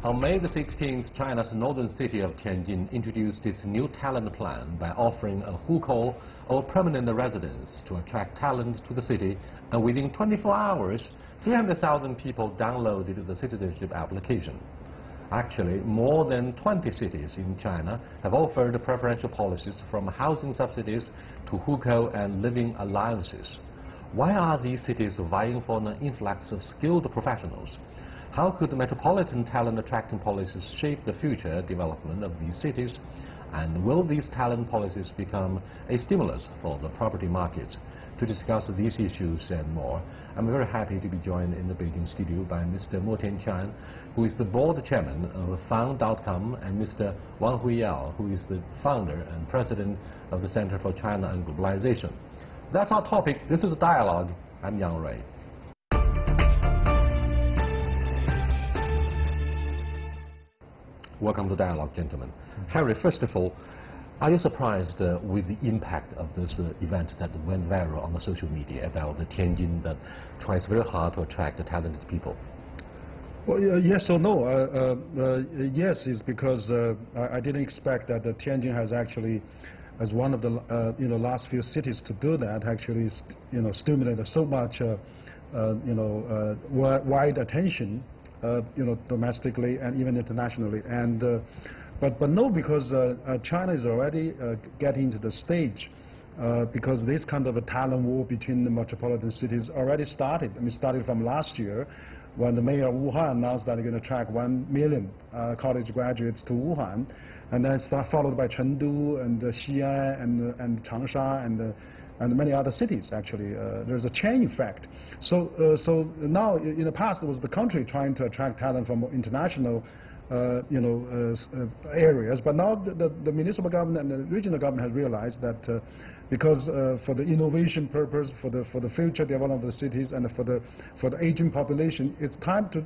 On May the 16th, China's northern city of Tianjin introduced its new talent plan by offering a hukou or permanent residence to attract talent to the city, and within 24 hours, 300,000 people downloaded the citizenship application. Actually, more than 20 cities in China have offered preferential policies from housing subsidies to hukou and living allowances. Why are these cities vying for an influx of skilled professionals? How could metropolitan talent attracting policies shape the future development of these cities? And will these talent policies become a stimulus for the property markets? To discuss these issues and more, I'm very happy to be joined in the Beijing studio by Mr. Mo Tianqian, who is the board chairman of Fang.com, and Mr. Wang Huiyao, who is the founder and president of the Center for China and Globalization. That's our topic. This is Dialogue. I'm Yang Rui. Welcome to Dialogue, gentlemen. Harry, first of all, are you surprised with the impact of this event that went viral on the social media about the Tianjin that tries very hard to attract the talented people? Well, yes or no. Yes is because I didn't expect that Tianjin has actually, as one of the last few cities to do that, actually stimulated so much wide attention, domestically and even internationally. And but no, because China is already getting to the stage because this kind of a talent war between the metropolitan cities already started. I mean, started from last year, when the mayor of Wuhan announced that they're going to attract 1 million college graduates to Wuhan, and then followed by Chengdu and Xi'an and Changsha and many other cities. Actually, there's a chain effect. So now, in the past, it was the country trying to attract talent from international areas, but now the municipal government and the regional government has realized that because for the innovation purpose, for the future development of the cities, and for the aging population, it's time to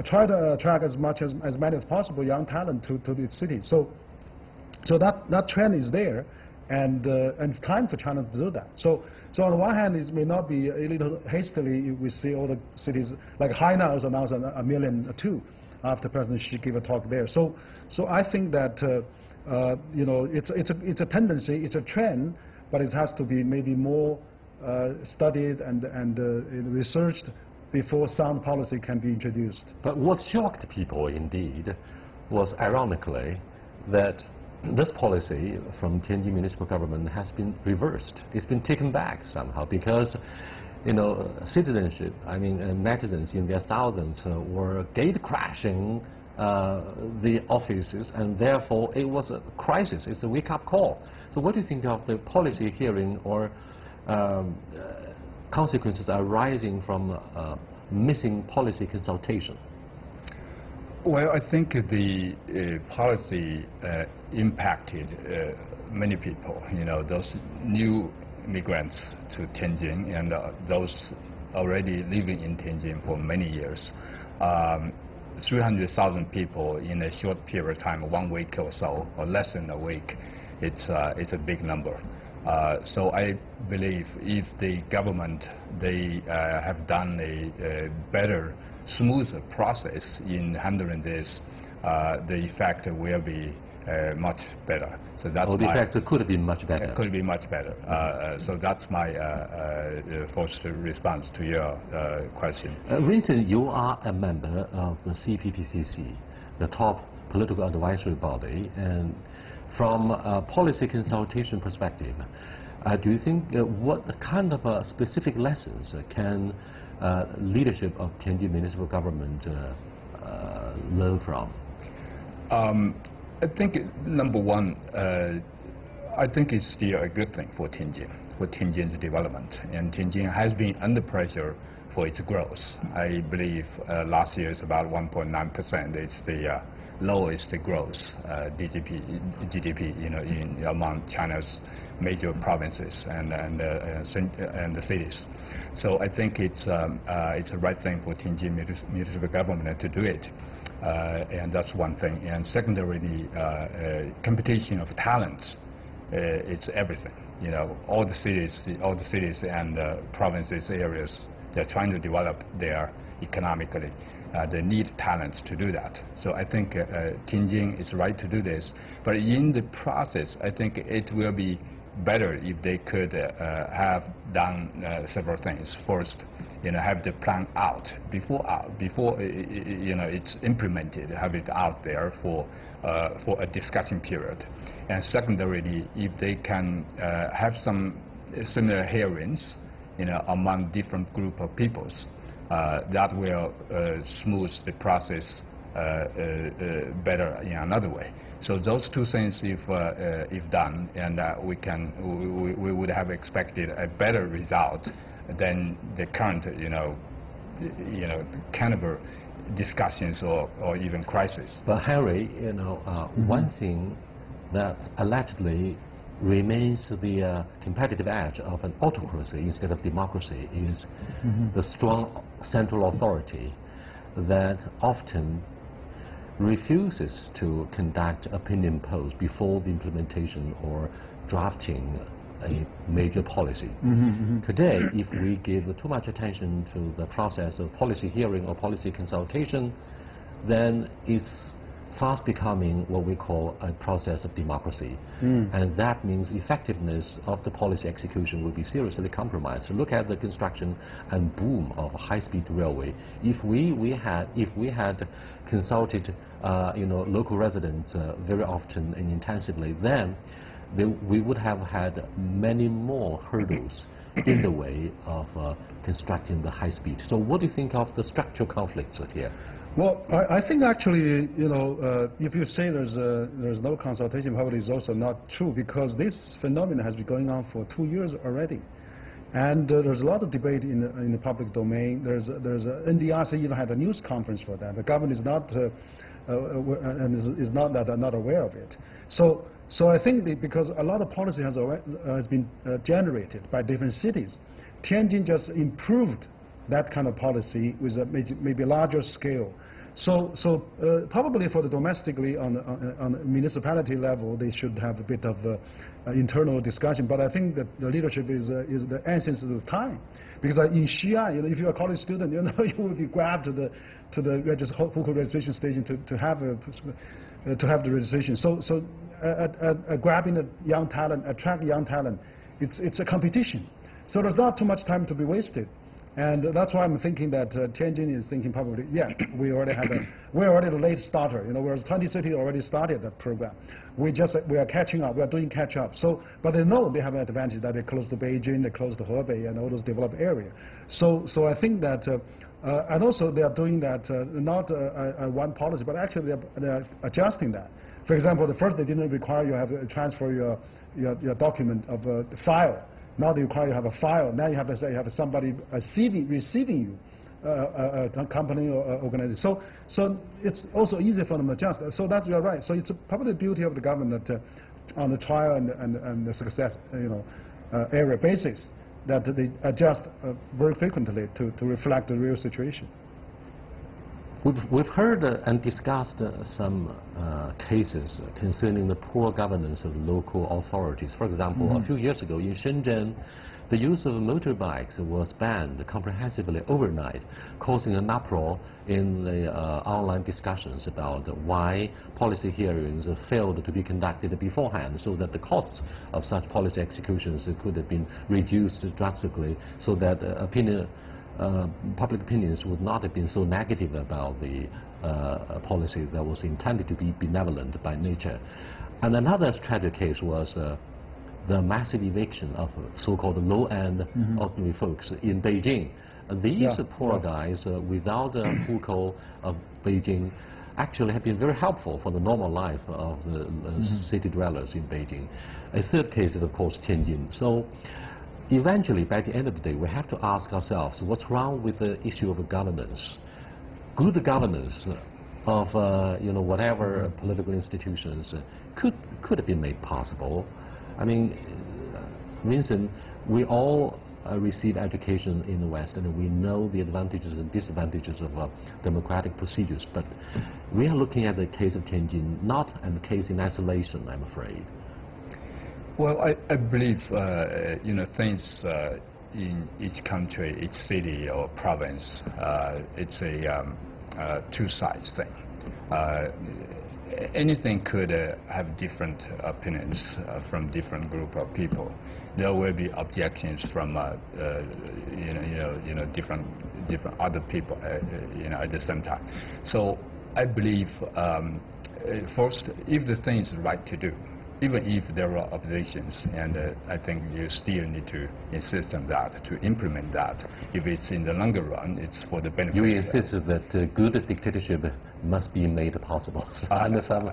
try to attract as many as possible young talent to the city. So that trend is there, and it's time for China to do that. So on the one hand, it may not be a little hastily. We see all the cities like Hainan also announced 1 million too, after President Xi gave a talk there. So I think that it's a tendency, it's a trend, but it has to be maybe more studied and researched before sound policy can be introduced. But what shocked people indeed was, ironically, that this policy from Tianjin municipal government has been reversed. It's been taken back somehow because citizenship, I mean, netizens in their thousands were gate crashing the offices, and therefore it was a crisis. It's a wake-up call. So what do you think of the policy hearing or consequences arising from missing policy consultation? Well, I think the policy impacted many people. Those new migrants to Tianjin and those already living in Tianjin for many years. 300,000 people in a short period of time, 1 week or so, or less than a week. It's a big number. So I believe if the government have done a better, smoother process in handling this, the effect will be much better. So that's the effect could have been much better. It could be much better. So that's my first response to your question. Recently, you are a member of the CPPCC, the top political advisory body, and from a policy consultation perspective, do you think what kind of specific lessons can leadership of Tianjin municipal government learn from? I think, number one, I think it's still a good thing for Tianjin's development. And Tianjin has been under pressure for its growth. I believe last year is about 1.9%. It's the lowest growth GDP among China's major provinces and the cities. So I think it's a right thing for Tianjin municipal government to do it. And that's one thing. And secondarily, the competition of talents, it's everything. All the cities and provinces areas, they're trying to develop there economically. they need talents to do that. So I think Tianjin is right to do this. But in the process, I think it will be better if they could have done several things. First, have the plan out before it's implemented, have it out there for a discussion period. And secondarily, if they can have some similar hearings, among different group of peoples, that will smooth the process better in another way. So those two things, if done, and we would have expected a better result than the current, kind of discussions or even crisis. But Harry, one thing that allegedly remains the competitive edge of an autocracy instead of democracy is the strong central authority that often refuses to conduct opinion polls before the implementation or drafting a major policy. Today, if we give too much attention to the process of policy hearing or policy consultation, then it's fast becoming what we call a process of democracy. And that means effectiveness of the policy execution will be seriously compromised. Look at the construction and boom of high-speed railway. If we had consulted local residents very often and intensively, then we would have had many more hurdles in the way of constructing the high speed. So what do you think of the structural conflicts here? Well, I think actually, if you say there's no consultation, probably is also not true, because this phenomenon has been going on for 2 years already, and there's a lot of debate in the public domain. There's NDRC even had a news conference for that. The government is not not aware of it. So I think because a lot of policy has been generated by different cities, Tianjin just improved that kind of policy with a maybe larger scale. So probably for the domestically on the municipality level, they should have a bit of internal discussion. But I think that the leadership is the essence of the time, because in Xi'an, if you're a college student, you will be grabbed to the Hukou registration station to have the registration. So grabbing the young talent, attract young talent, it's a competition. So there's not too much time to be wasted. And that's why I'm thinking that Tianjin is thinking probably, yeah, we're already the late starter. Whereas 20 cities already started that program. We are catching up. We are doing catch up. So, but they know they have an advantage that they close to Beijing, they close to Hebei, and all those developed areas. So I think that, and also they are doing that not one policy, but actually they are adjusting that. For example, the first they didn't require you have to transfer your document of file. Now they require you have a file. Now you have to say you have somebody receiving you, a company or organization. So it's also easier for them to adjust. So that's you're right. So it's probably the beauty of the government that on the trial and the success area basis, that they adjust very frequently to reflect the real situation. We've heard and discussed some cases concerning the poor governance of local authorities. For example, a few years ago in Shenzhen, the use of motorbikes was banned comprehensively overnight, causing an uproar in the online discussions about why policy hearings failed to be conducted beforehand, so that the costs of such policy executions could have been reduced drastically, so that public opinions would not have been so negative about the policy that was intended to be benevolent by nature. And another tragic case was the massive eviction of so-called low-end ordinary folks in Beijing. These poor guys, without the Hukou of Beijing, actually have been very helpful for the normal life of the city dwellers in Beijing. A third case is, of course, Tianjin. So eventually, by the end of the day, we have to ask ourselves, what's wrong with the issue of governance? Good governance of whatever political institutions could have been made possible. I mean, Vincent, we all receive education in the West, and we know the advantages and disadvantages of democratic procedures. But we are looking at the case of Tianjin, not at the case in isolation, I'm afraid. Well, I believe things in each country, each city or province, it's two-sides thing. Anything could have different opinions from different group of people. There will be objections from different other people at the same time. So I believe first, if the thing is right to do, even if there are oppositions, and I think you still need to insist on that, to implement that. If it's in the longer run, it's for the benefit. You insist that good dictatorship must be made possible under some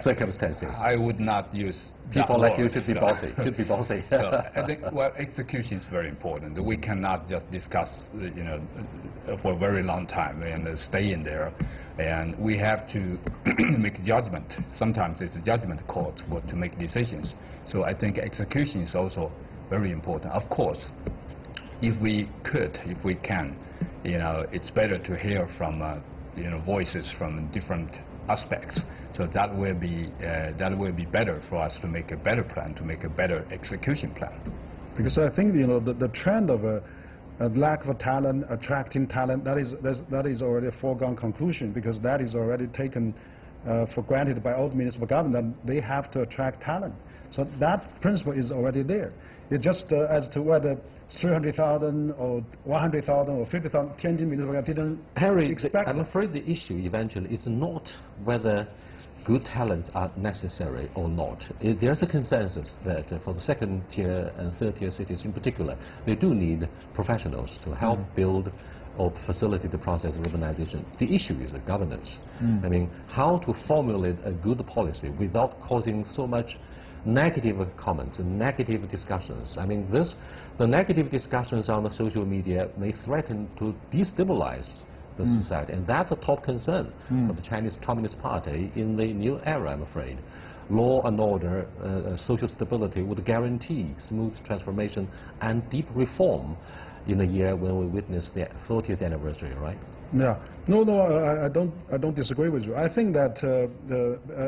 circumstances. I would not use people that like you word, should be bossy. Should be bossy. So I think, well, execution is very important. We cannot just discuss, for a very long time and stay in there. And we have to make judgment. Sometimes it's a judgment court to make decisions. So I think execution is also very important. Of course, if we can, it's better to hear from voices from different aspects. So that will be better for us to make a better plan, to make a better execution plan. Because I think the trend of a lack of talent, attracting talent, that is already a foregone conclusion, because that is already taken for granted by all municipal government that they have to attract talent. So that principle is already there. It's just as to whether 300,000 or 100,000 or 50,000 Tianjin municipal government didn't expect. I'm afraid the issue eventually is not whether good talents are necessary or not. There's a consensus that for the second tier and third tier cities in particular, they do need professionals to help build or facilitate the process of urbanization. The issue is the governance. I mean, how to formulate a good policy without causing so much negative comments and negative discussions. I mean, the negative discussions on the social media may threaten to destabilize the society, and that's a top concern for the Chinese Communist Party in the new era, I'm afraid. Law and order, social stability would guarantee smooth transformation and deep reform in a year when we witness the 40th anniversary, right? Yeah. No, I don't disagree with you. I think that,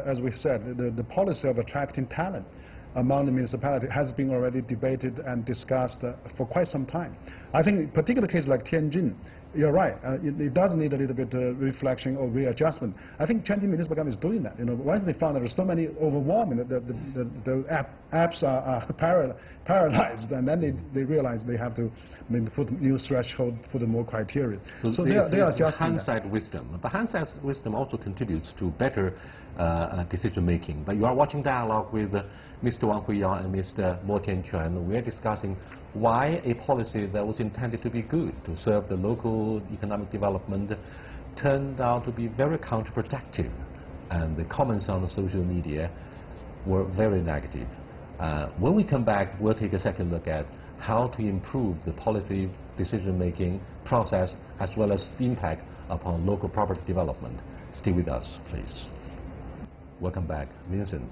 as we said, the policy of attracting talent among the municipality has been already debated and discussed for quite some time. I think in particular case like Tianjin, you're right. It does need a little bit reflection or readjustment. I think Tianjin municipal government is doing that. Once they found that there's so many overwhelming, the apps are paralyzed, and then they realize they have to maybe put new threshold, put more criteria. So they are adjusting hindsight wisdom. But hindsight wisdom also contributes to better decision making. But you are watching Dialogue with Mr. Wang Huiyao and Mr. Mo Tianquan. We are discussing why a policy that was intended to be good, to serve the local economic development, turned out to be very counterproductive. And the comments on the social media were very negative. When we come back, we'll take a second look at how to improve the policy decision-making process as well as the impact upon local property development. Stay with us, please. Welcome back. Vincent,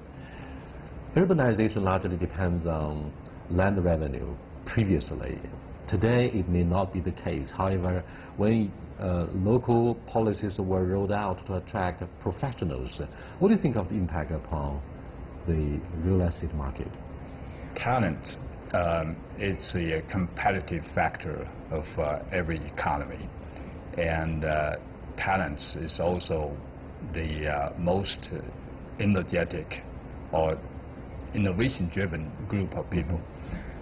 urbanization largely depends on land revenue. Previously. Today it may not be the case. However, when local policies were rolled out to attract professionals, what do you think of the impact upon the real estate market? Talent, it's a competitive factor of every economy. And talent is also the most energetic or innovation-driven group of people.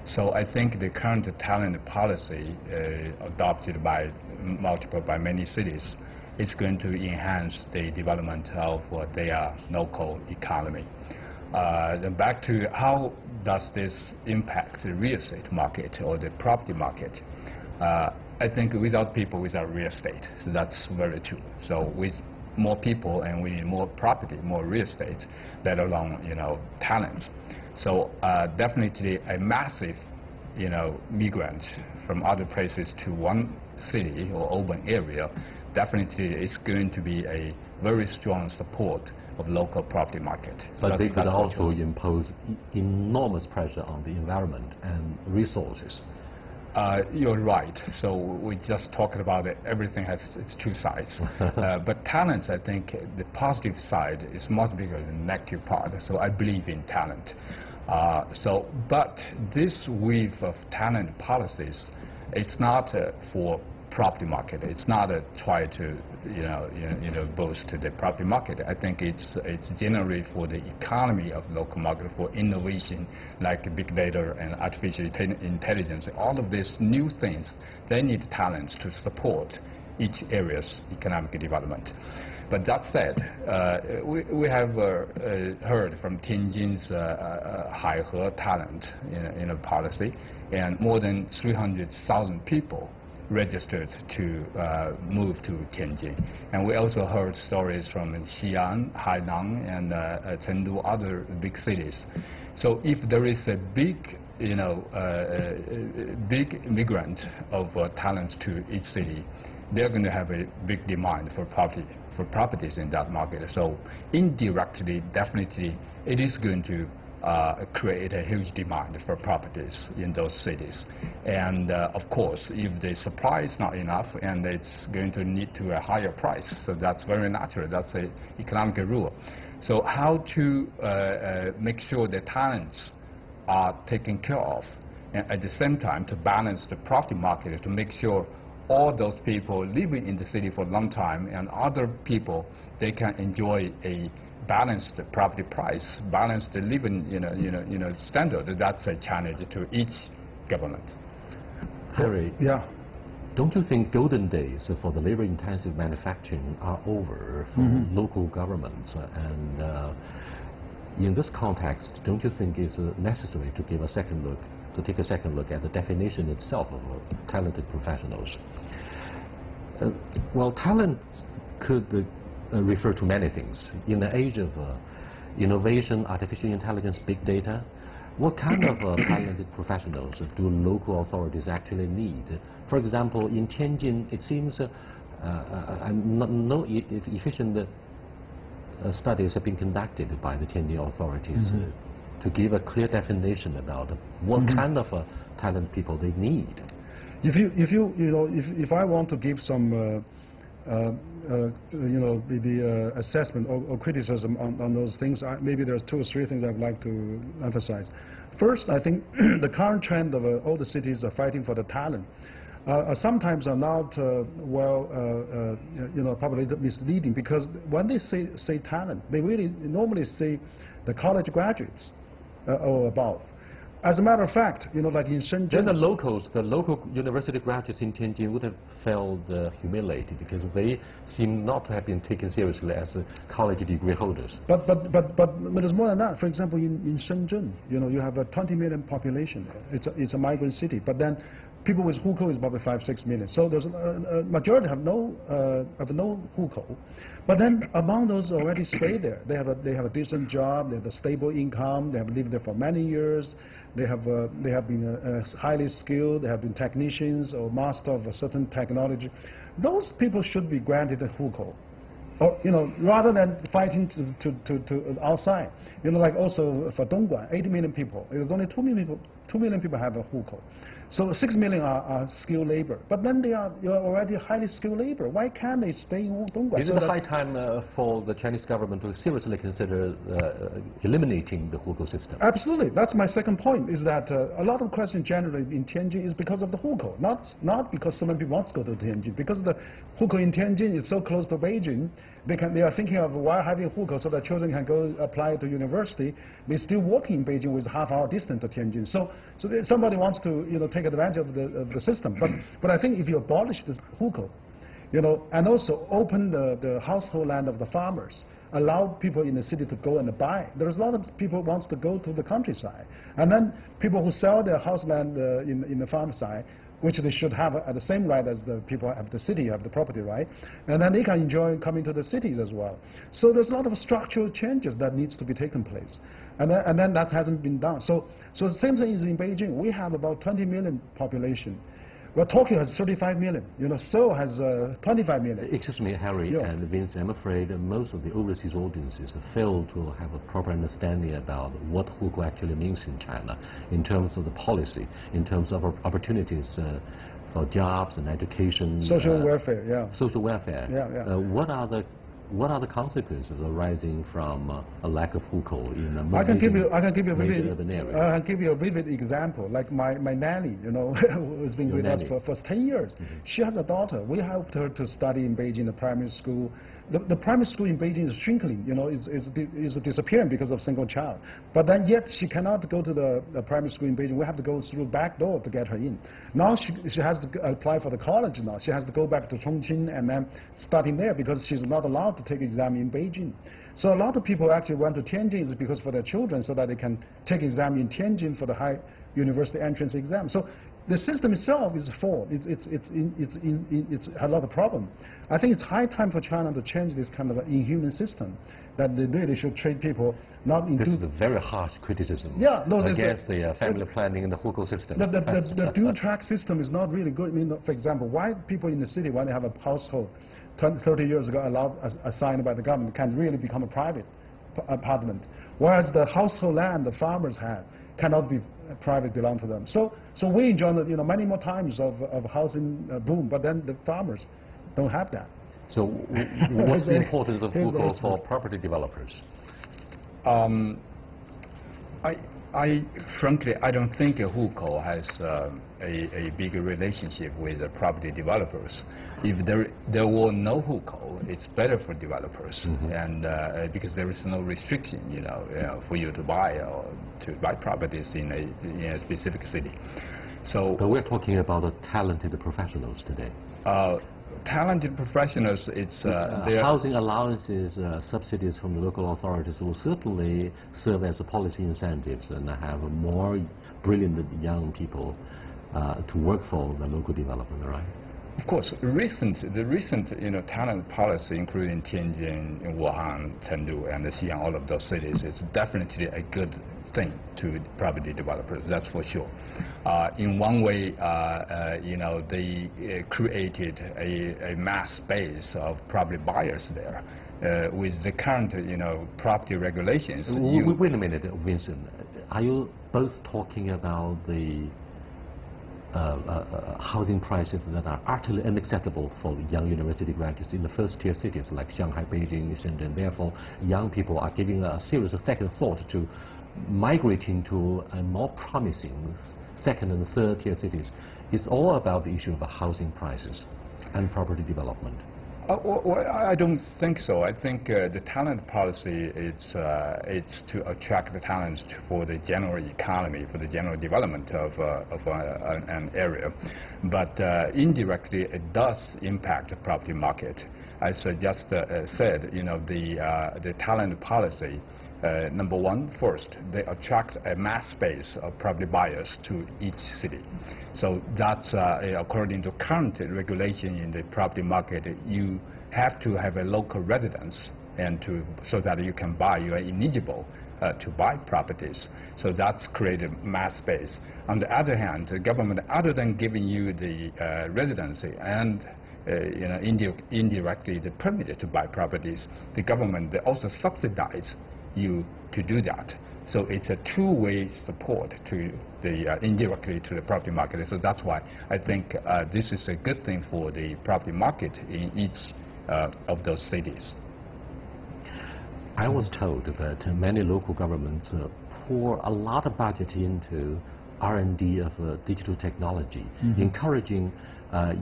So I think the current talent policy adopted by many cities is going to enhance the development of their local economy. Then back to how does this impact the real estate market or the property market? I think without people, without real estate. So that's very true. So with more people and we need more property, more real estate, let alone talents. So definitely a massive, migrant from other places to one city or urban area, definitely is going to be a very strong support of local property market. So but they could also impose enormous pressure on the environment and resources. You're right. So we just talked about it. Everything has its two sides. But talent, I think, the positive side is much bigger than the negative part. So I believe in talent. But this wave of talent policies, it's not for property market. It's not a try to boost the property market. I think it's generally for the economy of local market, for innovation like big data and artificial intelligence. All of these new things, they need talents to support each area's economic development. But that said, we have heard from Tianjin's Haihe talent policy, and more than 300,000 people registered to move to Tianjin. And we also heard stories from Xi'an, Hainan, and Chengdu, other big cities. So if there is a big, big migrant of talents to each city, they're going to have a big demand for properties in that market. So indirectly, definitely, it is going to create a huge demand for properties in those cities. And of course, if the supply is not enough, and it's going to need to a higher price, so that's very natural. That's an economic rule. So how to make sure the talents are taken care of, and at the same time to balance the property market, to make sure all those people living in the city for a long time and other people, they can enjoy a balanced property price, balanced living standard. That's a challenge to each government. Harry, yeah. Don't you think golden days for the labor-intensive manufacturing are over for local governments? And in this context, don't you think it's necessary to give a second look, to take a second look at the definition itself of talented professionals? Well, talent could refer to many things. In the age of innovation, artificial intelligence, big data, what kind of talented professionals do local authorities actually need? For example, in Tianjin, it seems no efficient studies have been conducted by the Tianjin authorities to give a clear definition about what kind of talent people they need. If I want to give some the assessment or criticism on those things, maybe there's 2 or 3 things I'd like to emphasize. First, I think the current trend of all the cities are fighting for the talent sometimes are not probably misleading, because when they say talent, they really normally say the college graduates or above. As a matter of fact, like in Shenzhen... Then the local university graduates in Tianjin would have felt humiliated, because they seem not to have been taken seriously as college degree holders. But there's more than that. For example, in Shenzhen, you have a 20 million population there. It's a migrant city. But then people with hukou is probably 5-6 million. So there's a majority have no hukou. But then among those who already stay there, they have a decent job, they have a stable income, they have lived there for many years. They have been highly skilled. They have been technicians or master of a certain technology. Those people should be granted a hukou, or rather than fighting to outside. Like also for Dongguan, 80 million people. There's only 2 million people have a hukou. So 6 million are skilled labor. But then they are already highly skilled labor. Why can't they stay in Dongguan? Is it high time for the Chinese government to seriously consider eliminating the hukou system? Absolutely. That's my second point, is that a lot of questions generally in Tianjin is because of the hukou, not because so many people want to go to Tianjin. Because the hukou in Tianjin is so close to Beijing, they are thinking of why having hukou so that children can go apply to university. They're still working in Beijing with half-hour distance to Tianjin. So somebody wants to take advantage of the system. But I think if you abolish the hukou, and also open the household land of the farmers, allow people in the city to go and buy. There's a lot of people who wants to go to the countryside, and then people who sell their house land in the farm side, which they should have at the same right as the people at the city have the property right, and then they can enjoy coming to the cities as well. So there's a lot of structural changes that needs to be taken place, and then that hasn't been done. So the same thing is in Beijing. We have about 20 million population. Well, Tokyo has 35 million. Seoul has 25 million. Excuse me, Harry and Vince. I'm afraid most of the overseas audiences fail to have a proper understanding about what hukou actually means in China, in terms of the policy, in terms of opportunities for jobs and education. Social welfare, yeah. Social welfare. Yeah. What are the what are the consequences arising from a lack of hukou in a I can give you a major urban area? I'll give you a vivid example. Like my nanny, who's been with us for 10 years. Mm-hmm. She has a daughter. We helped her to study in Beijing, the primary school. The primary school in Beijing is shrinking, is disappearing because of single child. But then yet she cannot go to the primary school in Beijing. We have to go through back door to get her in. Now she has to apply for the college now. She has to go back to Chongqing and then studying there because she's not allowed to take exam in Beijing. So a lot of people actually went to Tianjin is because for their children so that they can take exam in Tianjin for the high university entrance exam. So the system itself is flawed. It's a lot of problem. I think it's high time for China to change this kind of inhuman system, that they really should treat people not in. This is a very harsh criticism against the family planning and the hukou system. The dual-track system is not really good. I mean, for example, why people in the city, when they have a household 20, 30 years ago allowed, assigned by the government, can really become a private apartment, whereas the household land the farmers have cannot be private, belong to them. So we enjoy many more times of housing boom, but then the farmers don't have that. So what's the importance of hukou for property developers? Frankly, I don't think a hukou has a big relationship with the property developers. If there were no hukou, it's better for developers, and because there is no restriction, for you to buy properties in a specific city. So, but we're talking about the talented professionals today. Talented professionals, housing allowances, subsidies from the local authorities will certainly serve as a policy incentives and have more brilliant young people to work for the local development, right? Of course, the recent talent policy, including Tianjin, Wuhan, Chengdu, and Xi'an, all of those cities, it's definitely a good thing to property developers. That's for sure. In one way, they created a mass base of property buyers there. With the current, property regulations. Wait a minute, Vincent. Are you both talking about the housing prices that are utterly unacceptable for young university graduates in the first-tier cities like Shanghai, Beijing, Shenzhen? Therefore, young people are giving a serious second thought to migrating to more promising second and third-tier cities. It's all about the issue of housing prices and property development. Well, I don't think so. I think the talent policy it's to attract the talents for the general economy, for the general development of an area. But indirectly, it does impact the property market. As I just said, the talent policy. Number one, first, they attract a mass base of property buyers to each city. So that's, according to current regulation in the property market, you have to have a local residence and so that you can buy, you are eligible to buy properties. So that's created mass base. On the other hand, the government, other than giving you the residency and indirectly the permit to buy properties, the government, they also subsidize you to do that. So it's a two-way support to the indirectly to the property market. So that's why I think this is a good thing for the property market in each of those cities. I was told that many local governments pour a lot of budget into R&D of digital technology, encouraging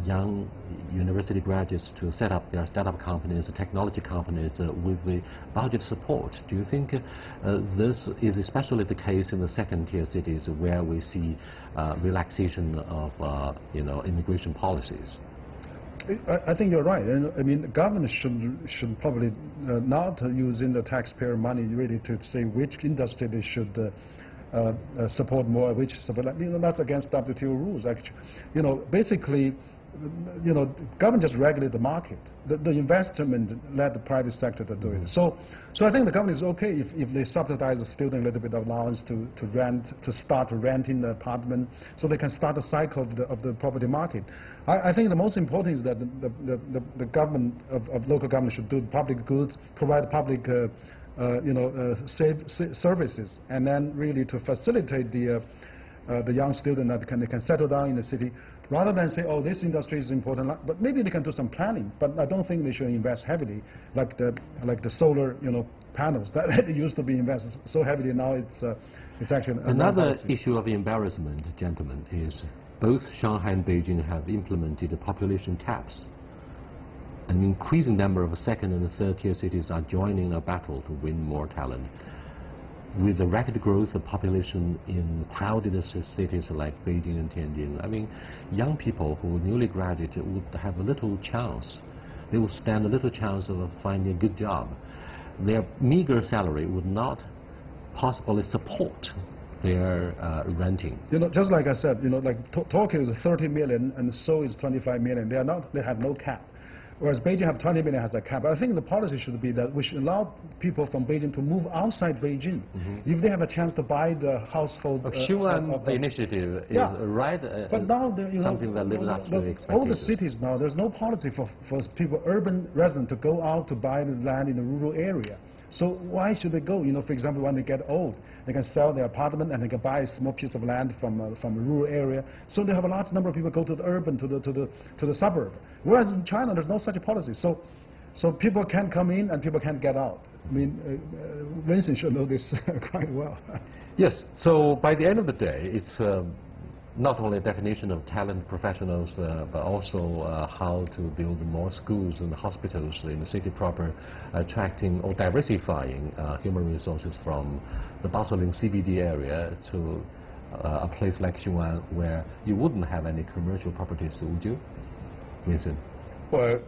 young university graduates to set up their startup companies, technology companies with the budget support. Do you think this is especially the case in the second-tier cities where we see relaxation of immigration policies? I think you're right. I mean, the government should probably not using the taxpayer money really to say which industry they should support more, which support. That's against WTO rules. Actually, basically, government just regulate the market. The investment let the private sector to do it. So I think the government is okay if they subsidize the student a little bit of allowance to start renting the apartment, so they can start a cycle of the property market. I think the most important is that the government of local government should do public goods, provide public services, and then really to facilitate the young student that they can settle down in the city. rather than say, oh, this industry is important, but maybe they can do some planning, but I don't think they should invest heavily, like the solar, panels that used to be invested so heavily. Now it's actually another issue of embarrassment, gentlemen, is both Shanghai and Beijing have implemented population caps. An increasing number of second and third-tier cities are joining a battle to win more talent. With the rapid growth of population in crowded cities like Beijing and Tianjin, I mean, young people who newly graduated would have a little chance. They would stand a little chance of finding a good job. Their meager salary would not possibly support their renting. Just like I said, like Tokyo is 30 million and Seoul is 25 million. They have no cap. Whereas Beijing have 20 million has a cap. I think the policy should be that we should allow people from Beijing to move outside Beijing. If they have a chance to buy the household. Xi'an initiative is right, but now something that lives up to expectations. All the cities now, there's no policy for people, urban residents, to go out to buy the land in the rural area. So why should they go? For example, when they get old, they can sell their apartment and they can buy a small piece of land from a rural area. So they have a large number of people go to the urban, to the suburb. Whereas in China, there's no such a policy. So people can come in and people can't get out. I mean, Vincent should know this quite well. Yes. So by the end of the day, it's not only a definition of talent professionals, but also how to build more schools and hospitals in the city proper, attracting or diversifying human resources from the bustling CBD area to a place like Xi'an, where you wouldn't have any commercial properties, would you, Vincent? Well,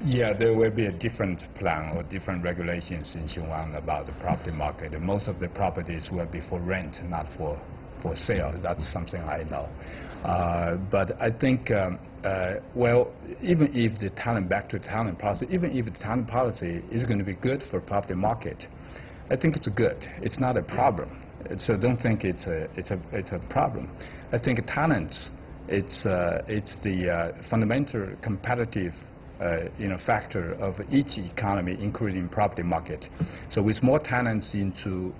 yeah, there will be a different plan or different regulations in Xi'an about the property market. And most of the properties will be for rent, not for sale. That's something I know. But I think, well, even if the back to talent policy, even if the talent policy is going to be good for property market, I think it's good. It's not a problem. So don't think it's a problem. I think talents, it's the fundamental competitive factor of each economy, including property market. So with more talents into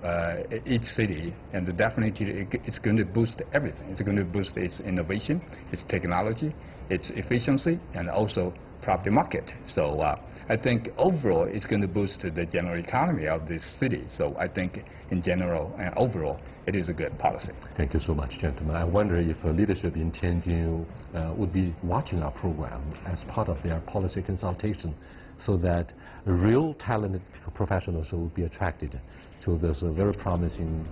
each city, and definitely it's going to boost everything. It's going to boost its innovation, its technology, its efficiency, and also property market. So I think overall it's going to boost the general economy of this city. So I think in general and overall it is a good policy. Thank you so much, gentlemen. I wonder if leadership in Tianjin would be watching our program as part of their policy consultation, so that real talented professionals will be attracted to this very promising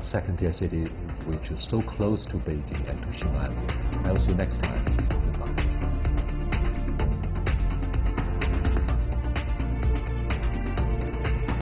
second-tier city, which is so close to Beijing and to Xi'an. I will see you next time.